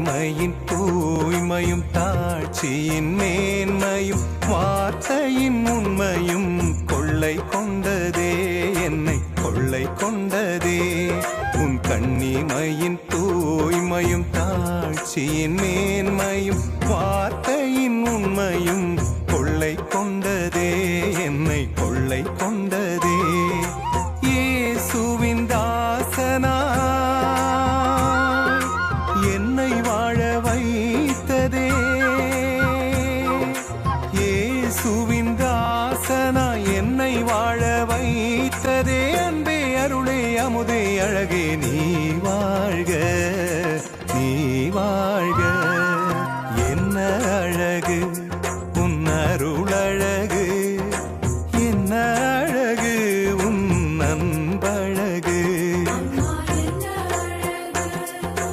கண்ணிமையின் தூய்மையும் தாழ்ச்சியின் மேன்மையும் வார்த்தையின் உண்மையும் கொள்ளை கொண்டதே, என்னை கொள்ளை கொண்டதே. உன் கண்ணிமையின் தூய்மையும் தாழ்ச்சியின் மேன்மையும் வார்த்தையின் உண்மையும்